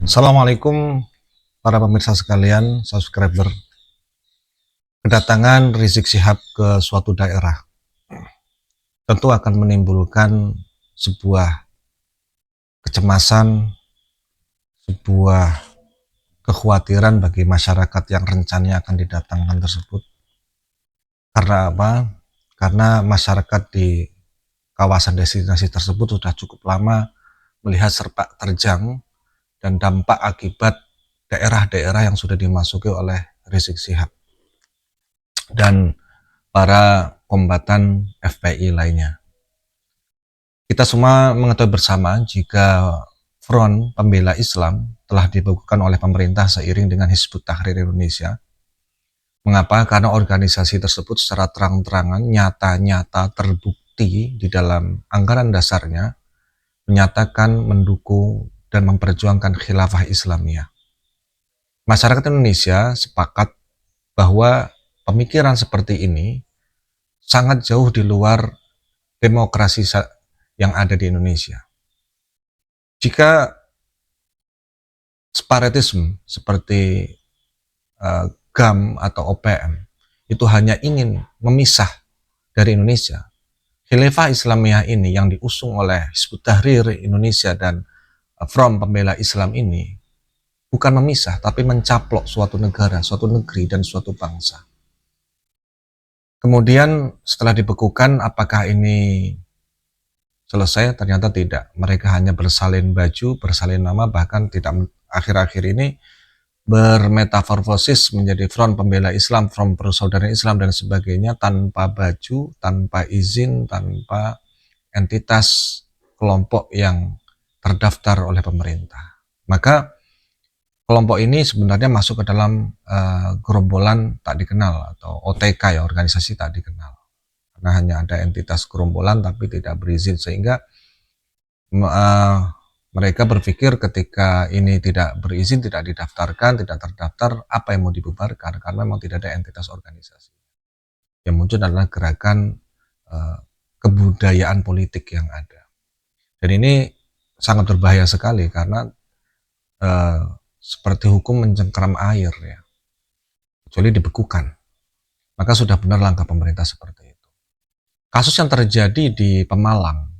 Assalamualaikum para pemirsa sekalian, subscriber. Kedatangan Rizik Syihab ke suatu daerah tentu akan menimbulkan sebuah kecemasan, sebuah kekhawatiran bagi masyarakat yang rencananya akan didatangkan tersebut. Karena apa? Karena masyarakat di kawasan destinasi tersebut sudah cukup lama melihat sepak terjang dan dampak akibat daerah-daerah yang sudah dimasuki oleh Rizik Syihab dan para kombatan FPI lainnya. Kita semua mengetahui bersama jika Front Pembela Islam telah dibukukan oleh pemerintah seiring dengan Hizbut Tahrir Indonesia. Mengapa? Karena organisasi tersebut secara terang-terangan, nyata-nyata terbukti di dalam anggaran dasarnya menyatakan mendukung dan memperjuangkan khilafah Islamiyah. Masyarakat Indonesia sepakat bahwa pemikiran seperti ini sangat jauh di luar demokrasi yang ada di Indonesia. Jika separatisme seperti GAM atau OPM itu hanya ingin memisah dari Indonesia, khilafah Islamiyah ini yang diusung oleh Hizbut Tahrir Indonesia dan Front Pembela Islam ini bukan memisah, tapi mencaplok suatu negara, suatu negeri, dan suatu bangsa. Kemudian setelah dibekukan, apakah ini selesai? Ternyata tidak. Mereka hanya bersalin baju, bersalin nama, bahkan tidak akhir-akhir ini bermetamorfosis menjadi Front Pembela Islam, Front Persaudaraan Islam dan sebagainya tanpa baju, tanpa izin, tanpa entitas kelompok yang terdaftar oleh pemerintah. Maka kelompok ini sebenarnya masuk ke dalam gerombolan tak dikenal atau OTK ya, organisasi tak dikenal. Karena hanya ada entitas gerombolan tapi tidak berizin, sehingga mereka berpikir ketika ini tidak berizin, tidak didaftarkan, tidak terdaftar, apa yang mau dibubarkan? Karena memang tidak ada entitas organisasi. Yang muncul adalah gerakan kebudayaan politik yang ada. Dan ini sangat berbahaya sekali karena seperti hukum mencengkeram air ya, kecuali dibekukan. Maka sudah benar langkah pemerintah seperti itu. Kasus yang terjadi di Pemalang,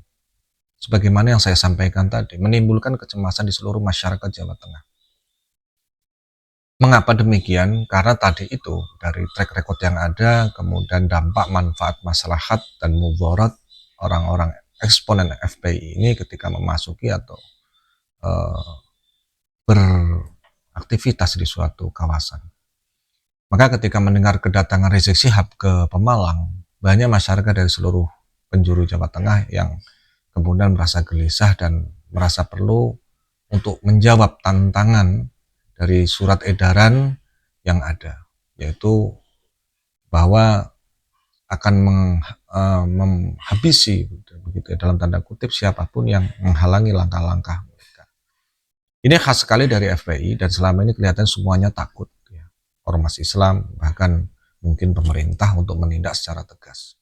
sebagaimana yang saya sampaikan tadi, menimbulkan kecemasan di seluruh masyarakat Jawa Tengah. Mengapa demikian? Karena tadi itu, dari track record yang ada, kemudian dampak, manfaat, maslahat, dan mudarat orang-orang eksponen FPI ini ketika memasuki atau beraktivitas di suatu kawasan. Maka ketika mendengar kedatangan Rizik Syihab ke Pemalang, banyak masyarakat dari seluruh penjuru Jawa Tengah yang kemudian merasa gelisah dan merasa perlu untuk menjawab tantangan dari surat edaran yang ada, yaitu bahwa akan menghabisi begitu ya, dalam tanda kutip siapapun yang menghalangi langkah-langkah mereka. Ini khas sekali dari FPI dan selama ini kelihatan semuanya takut ya. Ormas Islam bahkan mungkin pemerintah untuk menindak secara tegas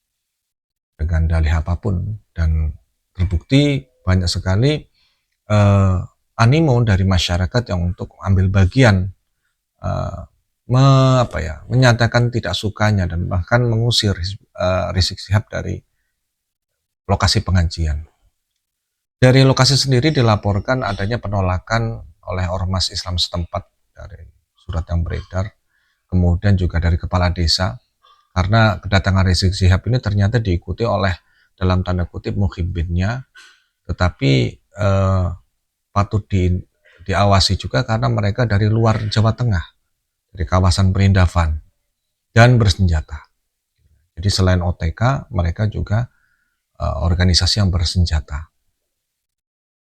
dengan dalih apapun, dan terbukti banyak sekali animo dari masyarakat yang untuk ambil bagian menyatakan tidak sukanya dan bahkan mengusir Rizik Syihab dari lokasi pengajian. Dari lokasi sendiri dilaporkan adanya penolakan oleh ormas Islam setempat dari surat yang beredar, kemudian juga dari kepala desa, karena kedatangan Rizik Syihab ini ternyata diikuti oleh dalam tanda kutip muhibbinnya, tetapi patut diawasi juga karena mereka dari luar Jawa Tengah, dari kawasan Perindavan, dan bersenjata. Jadi selain OTK, mereka juga organisasi yang bersenjata.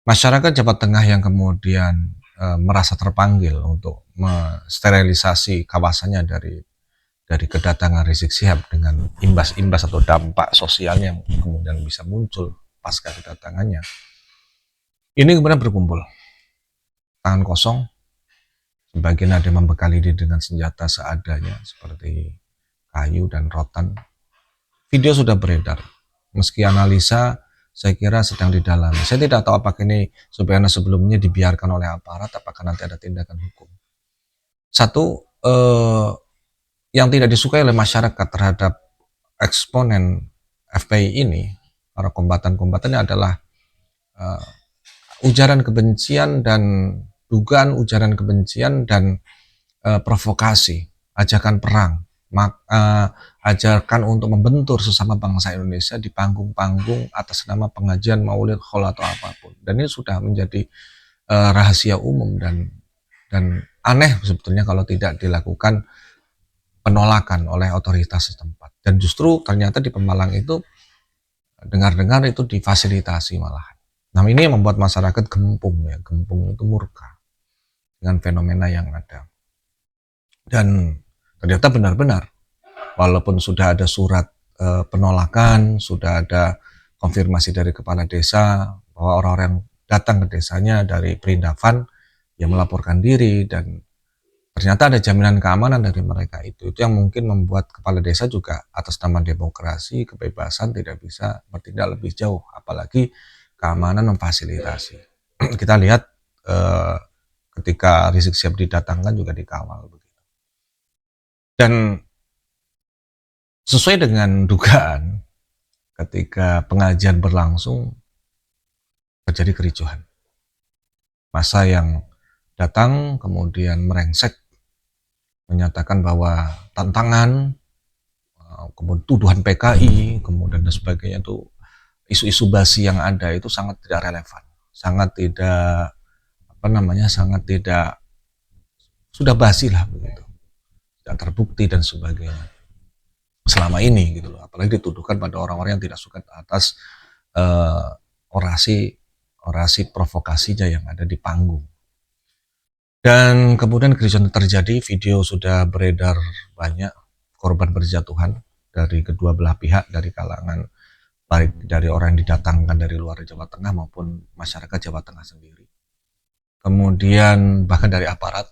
Masyarakat Jawa Tengah yang kemudian merasa terpanggil untuk mensterilisasi kawasannya dari kedatangan Rizik Syihab dengan imbas-imbas atau dampak sosialnya yang kemudian bisa muncul pasca kedatangannya. Ini kemudian berkumpul, tangan kosong, sebagian ada yang membekali diri dengan senjata seadanya seperti kayu dan rotan. Video sudah beredar, meski analisa saya kira sedang didalami. Saya tidak tahu apakah ini sebenarnya sebelumnya dibiarkan oleh aparat, apakah nanti ada tindakan hukum. Satu, yang tidak disukai oleh masyarakat terhadap eksponen FPI ini, para kombatan-kombatannya adalah ujaran kebencian dan dugaan ujaran kebencian dan provokasi, ajakan perang, ajakan untuk membentur sesama bangsa Indonesia di panggung-panggung atas nama pengajian Maulid, Khol atau apapun. Dan ini sudah menjadi rahasia umum dan aneh sebetulnya kalau tidak dilakukan penolakan oleh otoritas setempat. Dan justru ternyata di Pemalang itu dengar-dengar itu difasilitasi malah. Nah ini yang membuat masyarakat gempung ya, gempung itu murka dengan fenomena yang ada. Dan ternyata benar-benar, walaupun sudah ada surat penolakan, sudah ada konfirmasi dari kepala desa bahwa orang-orang yang datang ke desanya dari Perindavan yang melaporkan diri dan ternyata ada jaminan keamanan dari mereka itu yang mungkin membuat kepala desa juga atas nama demokrasi, kebebasan tidak bisa bertindak lebih jauh, apalagi keamanan memfasilitasi. Kita lihat ketika Rizik Syihab didatangkan juga dikawal begitu. Dan sesuai dengan dugaan, ketika pengajian berlangsung terjadi kericuhan. Masa yang datang kemudian merengsek, menyatakan bahwa tantangan, kemudian tuduhan PKI, kemudian dan sebagainya itu isu-isu basi yang ada itu sangat tidak relevan, sangat tidak sangat tidak, sudah basi lah begitu, tidak terbukti dan sebagainya selama ini gitu loh, apalagi dituduhkan pada orang-orang yang tidak suka atas orasi provokasinya yang ada di panggung. Dan kemudian kericuhan terjadi, video sudah beredar banyak, korban berjatuhan dari kedua belah pihak, dari kalangan baik dari orang yang didatangkan dari luar Jawa Tengah maupun masyarakat Jawa Tengah sendiri. Kemudian bahkan dari aparat.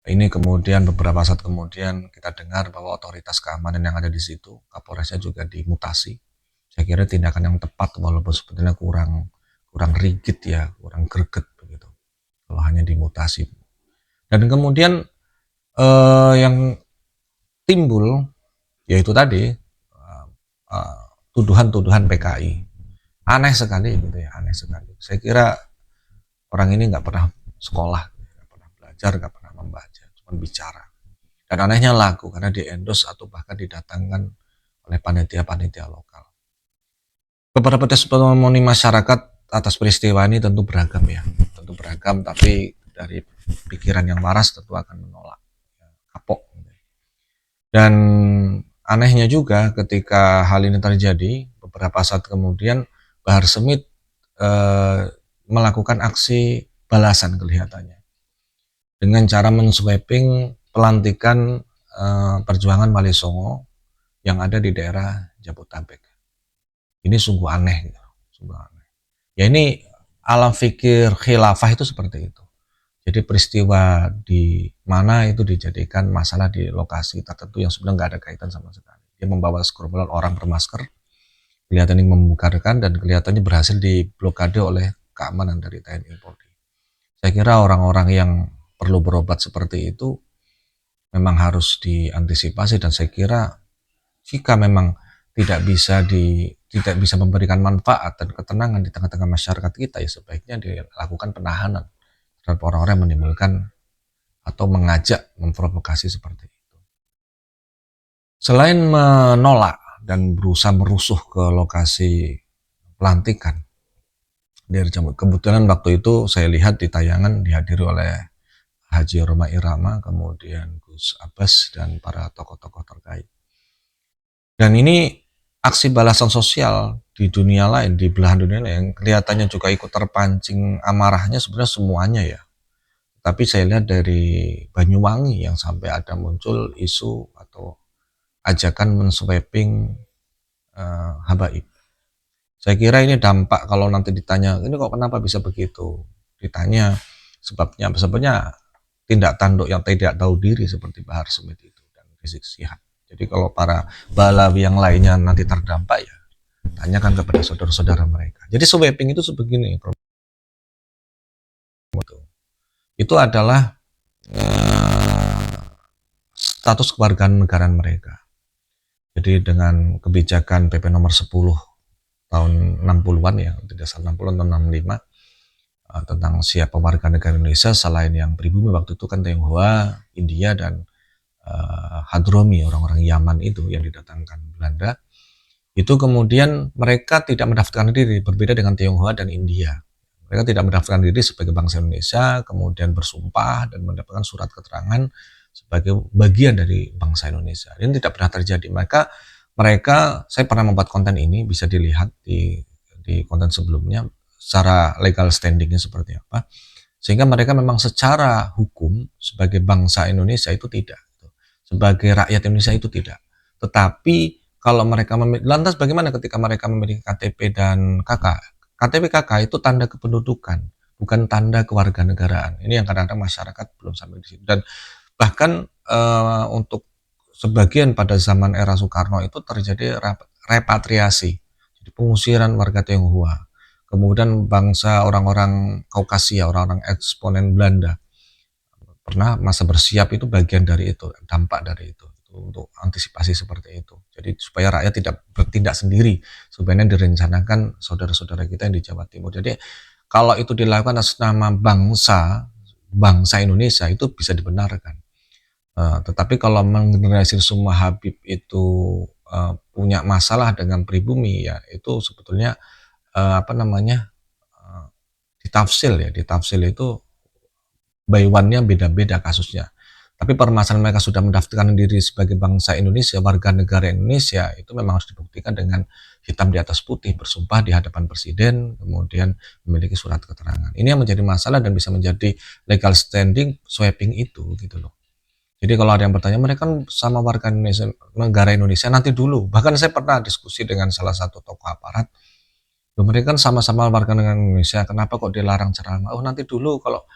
Ini kemudian beberapa saat kemudian kita dengar bahwa otoritas keamanan yang ada di situ, Kapolresnya juga dimutasi. Saya kira tindakan yang tepat walaupun sebetulnya kurang rigid ya, kurang greget begitu. Kalau hanya dimutasi. Dan kemudian yang timbul yaitu tadi tuduhan-tuduhan PKI. Aneh sekali gitu ya, aneh sekali. Saya kira orang ini nggak pernah sekolah, nggak pernah belajar, nggak pernah membaca, cuma bicara. Dan anehnya laku karena di-endorse atau bahkan didatangkan oleh panitia-panitia lokal. Beberapa testimoni masyarakat atas peristiwa ini tentu beragam ya, tentu beragam, tapi dari pikiran yang waras tentu akan menolak, kapok. Dan anehnya juga ketika hal ini terjadi, beberapa saat kemudian Bahar Smith melakukan aksi balasan kelihatannya dengan cara mensweeping pelantikan perjuangan Wali Songo yang ada di daerah Jabodetabek. Ini sungguh aneh gitu, sungguh aneh. Ya ini alam fikir khilafah itu seperti itu. Jadi peristiwa di mana itu dijadikan masalah di lokasi tertentu yang sebenarnya nggak ada kaitan sama sekali. Dia membawa segerombolan orang bermasker, kelihatannya membubarkan dan kelihatannya berhasil diblokade oleh keamanan dari TNI Polri. Saya kira orang-orang yang perlu berobat seperti itu memang harus diantisipasi dan saya kira jika memang tidak bisa memberikan manfaat dan ketenangan di tengah-tengah masyarakat kita, ya sebaiknya dilakukan penahanan terhadap orang-orang yang menimbulkan atau mengajak memprovokasi seperti itu. Selain menolak dan berusaha merusuh ke lokasi pelantikan dari Jambu, kebetulan waktu itu saya lihat di tayangan dihadiri oleh Haji Roma Irama, kemudian Gus Abbas dan para tokoh-tokoh terkait. Dan ini aksi balasan sosial di dunia lain, di belahan dunia lain, yang kelihatannya juga ikut terpancing amarahnya sebenarnya semuanya ya. Tapi saya lihat dari Banyuwangi yang sampai ada muncul isu atau ajakan mensweeping habaib. Saya kira ini dampak kalau nanti ditanya, ini kok kenapa bisa begitu? Ditanya sebabnya tindak tanduk yang tidak tahu diri seperti Bahar Smith itu dan Rizik Syihab. Jadi kalau para balawi yang lainnya nanti terdampak ya tanyakan kepada saudara-saudara mereka. Jadi sweeping itu sebegini, itu adalah status kewarganegaraan mereka. Jadi dengan kebijakan PP nomor 10 tahun 60-an ya, tidak salah 60 atau 65 tentang siapa warga negara Indonesia selain yang pribumi waktu itu kan Tionghoa, India dan Hadromi, orang-orang Yaman itu yang didatangkan Belanda. Itu kemudian mereka tidak mendaftarkan diri, berbeda dengan Tionghoa dan India. Mereka tidak mendaftarkan diri sebagai bangsa Indonesia, kemudian bersumpah dan mendapatkan surat keterangan sebagai bagian dari bangsa Indonesia. Ini tidak pernah terjadi. Mereka, saya pernah membuat konten ini, bisa dilihat di konten sebelumnya, secara legal standingnya seperti apa. Sehingga mereka memang secara hukum sebagai bangsa Indonesia itu tidak. Sebagai rakyat Indonesia itu tidak. Tetapi kalau mereka lantas bagaimana ketika mereka memiliki KTP dan KK? KTP KK itu tanda kependudukan, bukan tanda kewarganegaraan. Ini yang kadang-kadang masyarakat belum sampai di situ. Dan bahkan untuk sebagian pada zaman era Soekarno itu terjadi repatriasi, jadi pengusiran warga Tionghoa. Kemudian bangsa orang-orang Kaukasia, orang-orang eksponen Belanda, pernah masa bersiap itu bagian dari itu, dampak dari itu untuk antisipasi seperti itu. Jadi supaya rakyat tidak bertindak sendiri, sebenarnya direncanakan saudara-saudara kita yang di Jawa Timur. Jadi kalau itu dilakukan atas nama bangsa Indonesia itu bisa dibenarkan. Tetapi kalau menggeneralisir semua Habib itu punya masalah dengan pribumi, ya itu sebetulnya apa namanya ditafsir ya, ditafsir itu by one-nya beda-beda kasusnya. Tapi permasalahan mereka sudah mendaftarkan diri sebagai bangsa Indonesia, warga negara Indonesia, itu memang harus dibuktikan dengan hitam di atas putih, bersumpah di hadapan presiden, kemudian memiliki surat keterangan. Ini yang menjadi masalah dan bisa menjadi legal standing sweeping itu, gitu loh. Jadi kalau ada yang bertanya, mereka kan sama warga Indonesia, negara Indonesia nanti dulu. Bahkan saya pernah diskusi dengan salah satu tokoh aparat, mereka kan sama-sama warga negara Indonesia, kenapa kok dilarang ceramah? Oh nanti dulu kalau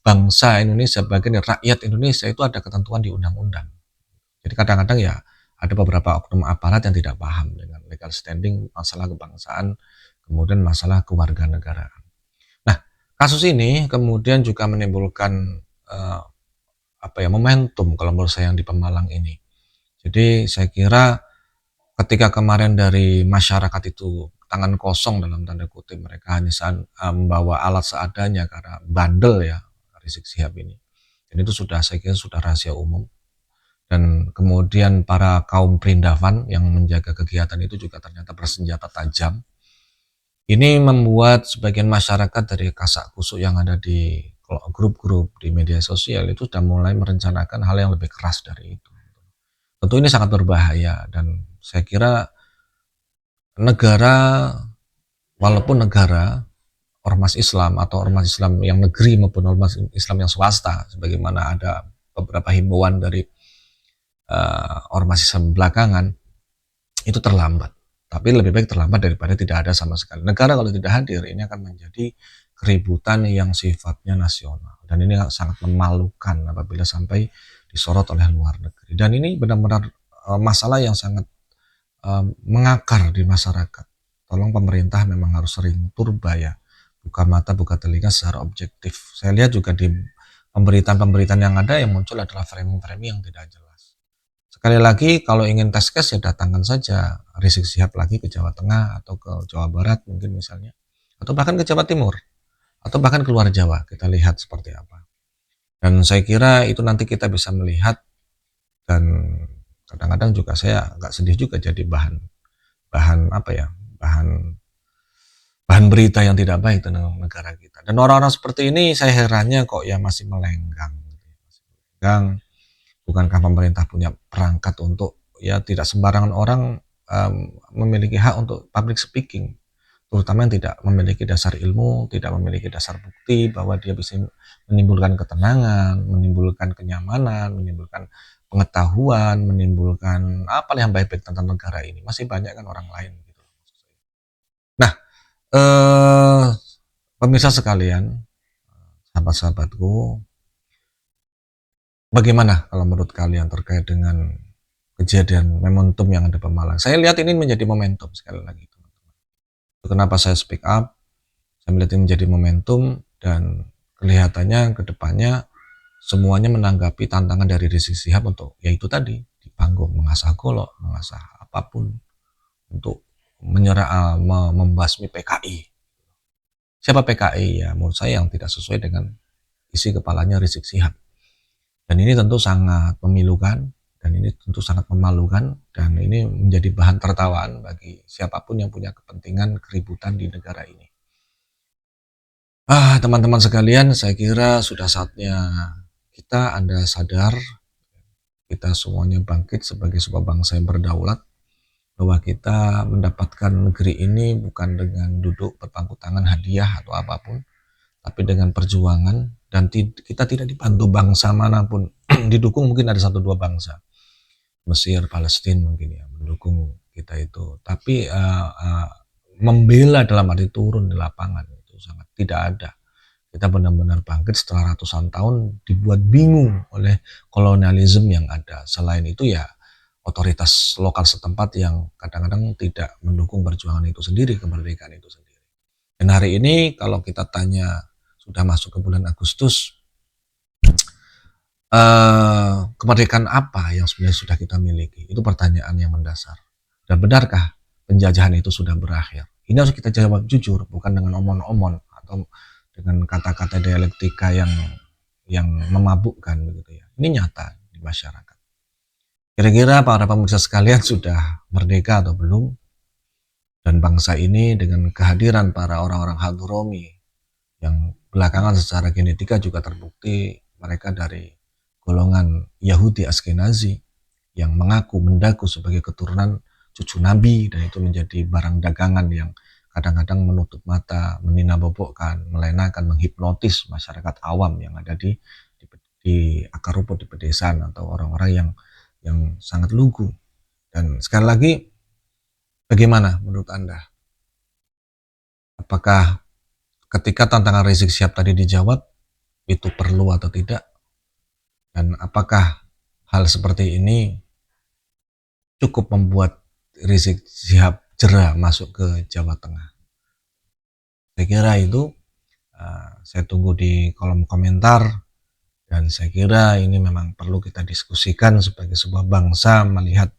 bangsa Indonesia, bagian rakyat Indonesia itu ada ketentuan di undang-undang. Jadi kadang-kadang ya ada beberapa oknum aparat yang tidak paham dengan legal standing, masalah kebangsaan, kemudian masalah kewarganegaraan. Nah, kasus ini kemudian juga menimbulkan momentum kalau menurut saya yang di Pemalang ini. Jadi saya kira ketika kemarin dari masyarakat itu tangan kosong dalam tanda kutip, mereka hanya membawa alat seadanya karena bandel ya Rizik Sihab ini. Dan itu sudah saya kira sudah rahasia umum. Dan kemudian para kaum perindavan yang menjaga kegiatan itu juga ternyata bersenjata tajam. Ini membuat sebagian masyarakat dari kasak kusuk yang ada di grup-grup di media sosial itu sudah mulai merencanakan hal yang lebih keras dari itu. Tentu ini sangat berbahaya dan saya kira negara, walaupun negara ormas Islam atau ormas Islam yang negeri maupun ormas Islam yang swasta, sebagaimana ada beberapa himbauan dari ormas Islam belakangan, itu terlambat. Tapi lebih baik terlambat daripada tidak ada sama sekali. Negara kalau tidak hadir, ini akan menjadi keributan yang sifatnya nasional. Dan ini sangat memalukan apabila sampai disorot oleh luar negeri. Dan ini benar-benar masalah yang sangat mengakar di masyarakat. Tolong pemerintah memang harus sering turba ya, buka mata, buka telinga secara objektif. Saya lihat juga di pemberitaan-pemberitaan yang ada yang muncul adalah framing-framing yang tidak jelas. Sekali lagi, kalau ingin tes case ya datangkan saja Rizik Sihab lagi ke Jawa Tengah atau ke Jawa Barat mungkin misalnya, atau bahkan ke Jawa Timur, atau bahkan keluar Jawa, kita lihat seperti apa. Dan saya kira itu nanti kita bisa melihat, dan kadang-kadang juga saya agak sedih juga jadi bahan berita yang tidak baik tentang negara kita. Dan orang-orang seperti ini saya herannya kok ya masih melenggang. Bukankah pemerintah punya perangkat untuk ya tidak sembarangan orang memiliki hak untuk public speaking, terutama yang tidak memiliki dasar ilmu, tidak memiliki dasar bukti bahwa dia bisa menimbulkan ketenangan, menimbulkan kenyamanan, menimbulkan pengetahuan, menimbulkan apa yang baik-baik tentang negara ini. Masih banyak kan orang lain gitu. Nah, pemirsa sekalian, sahabat-sahabatku, bagaimana kalau menurut kalian terkait dengan kejadian momentum yang ada Pemalang? Saya lihat ini menjadi momentum sekali lagi, teman-teman. Kenapa saya speak up? Saya melihat ini menjadi momentum dan kelihatannya ke depannya semuanya menanggapi tantangan dari Rizik Syihab untuk yaitu tadi di panggung mengasah golok, mengasah apapun untuk membasmi PKI. Siapa PKI? Ya menurut saya yang tidak sesuai dengan isi kepalanya Rizik Syihab. Dan ini tentu sangat memilukan dan ini tentu sangat memalukan dan ini menjadi bahan tertawaan bagi siapapun yang punya kepentingan keributan di negara ini. Teman-teman sekalian, saya kira sudah saatnya Anda sadar, kita semuanya bangkit sebagai sebuah bangsa yang berdaulat, bahwa kita mendapatkan negeri ini bukan dengan duduk berpangku tangan hadiah atau apapun, tapi dengan perjuangan, dan kita tidak dibantu bangsa manapun. Didukung mungkin ada 1-2 bangsa, Mesir, Palestina mungkin ya, mendukung kita itu. Tapi membela dalam arti turun di lapangan itu sangat tidak ada. Kita benar-benar bangkit setelah ratusan tahun dibuat bingung oleh kolonialisme yang ada. Selain itu ya otoritas lokal setempat yang kadang-kadang tidak mendukung perjuangan itu sendiri, kemerdekaan itu sendiri. Dan hari ini kalau kita tanya sudah masuk ke bulan Agustus, kemerdekaan apa yang sebenarnya sudah kita miliki? Itu pertanyaan yang mendasar. Dan benarkah penjajahan itu sudah berakhir? Ini harus kita jawab jujur, bukan dengan omon-omon atau dengan kata-kata dialektika yang memabukkan begitu ya. Ini nyata di masyarakat. Kira-kira para pemirsa sekalian sudah merdeka atau belum? Dan bangsa ini dengan kehadiran para orang-orang Hadromi yang belakangan secara genetika juga terbukti mereka dari golongan Yahudi Askenazi yang mendaku sebagai keturunan cucu Nabi, dan itu menjadi barang dagangan yang kadang-kadang menutup mata, meninabobokkan, melenakan, menghipnotis masyarakat awam yang ada di akar rumput di pedesaan atau orang-orang yang sangat lugu. Dan sekali lagi, bagaimana menurut Anda? Apakah ketika tantangan Rizik Syihab tadi dijawab, itu perlu atau tidak? Dan apakah hal seperti ini cukup membuat Rizik Syihab jera masuk ke Jawa Tengah? Saya kira itu, saya tunggu di kolom komentar, dan saya kira ini memang perlu kita diskusikan sebagai sebuah bangsa, melihat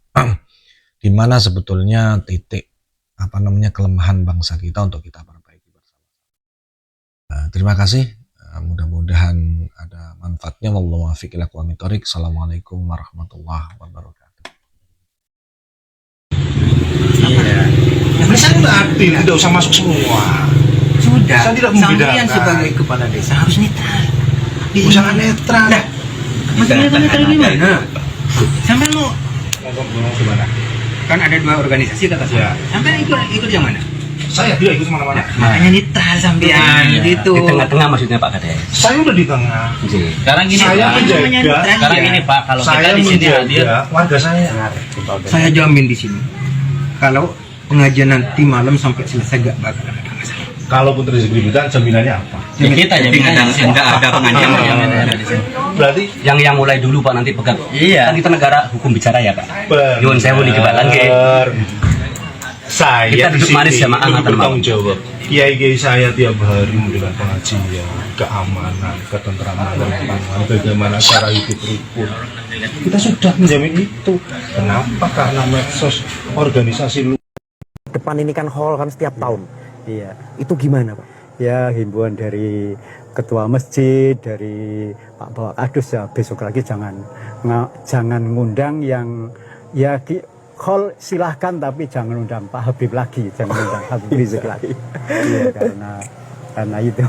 di mana sebetulnya titik kelemahan bangsa kita untuk kita perbaiki bersama. Terima kasih, mudah-mudahan ada manfaatnya. Wallahu a'lam bishawab. Assalamualaikum warahmatullahi wabarakatuh. Iya. Saya udah aktif, tidak usah masuk semua. Sudah. Saya tidak Sampean membedakan. sebagai kepala desa harus netral. Jangan netral. Nah, maksudnya netral gimana? Sampai mau Gimana? kan ada 2 organisasi kata saya. Ya. Sampai ikut yang mana? Saya tidak ikut kemana-mana. Makanya netral sampean gitu. Di tengah-tengah maksudnya Pak Kades. Saya udah di tengah. Sekarang gini Saya Pak, menjaga. sekarang gini Pak, kalau Saya kita di sini hadir, menjaga warga saya. Saya jamin di sini. Kalau pengajian nanti malam sampai selesai gak bakal ada masalah. Kalaupun terjadi keributan, jaminannya apa? ya kita jaminannya di sini. Enggak ada pengajian Jaminannya di sini. Berarti Yang mulai dulu Pak nanti pegang. Iya. Kan kita negara hukum bicara ya Pak. benar. Nyuwun sewu di kebalan ge. Saya Kita di duduk sini manis sama angatan bertanggung malam. jawab. Kiai saya tiap hari memberikan pengajian, keamanan, ketentraman, keamanan, bagaimana cara hidup rukun. Kita sudah menjamin itu. Kenapa? Karena medsos, organisasi Depan ini kan hall kan setiap tahun. Iya, Itu gimana Pak? ya himbauan dari ketua masjid, dari Pak Bawa Kadus ya besok lagi jangan ngundang yang ya di hall silahkan tapi jangan undang Pak Habib lagi, jangan undang Habib Rizik lagi. Iya karena itu.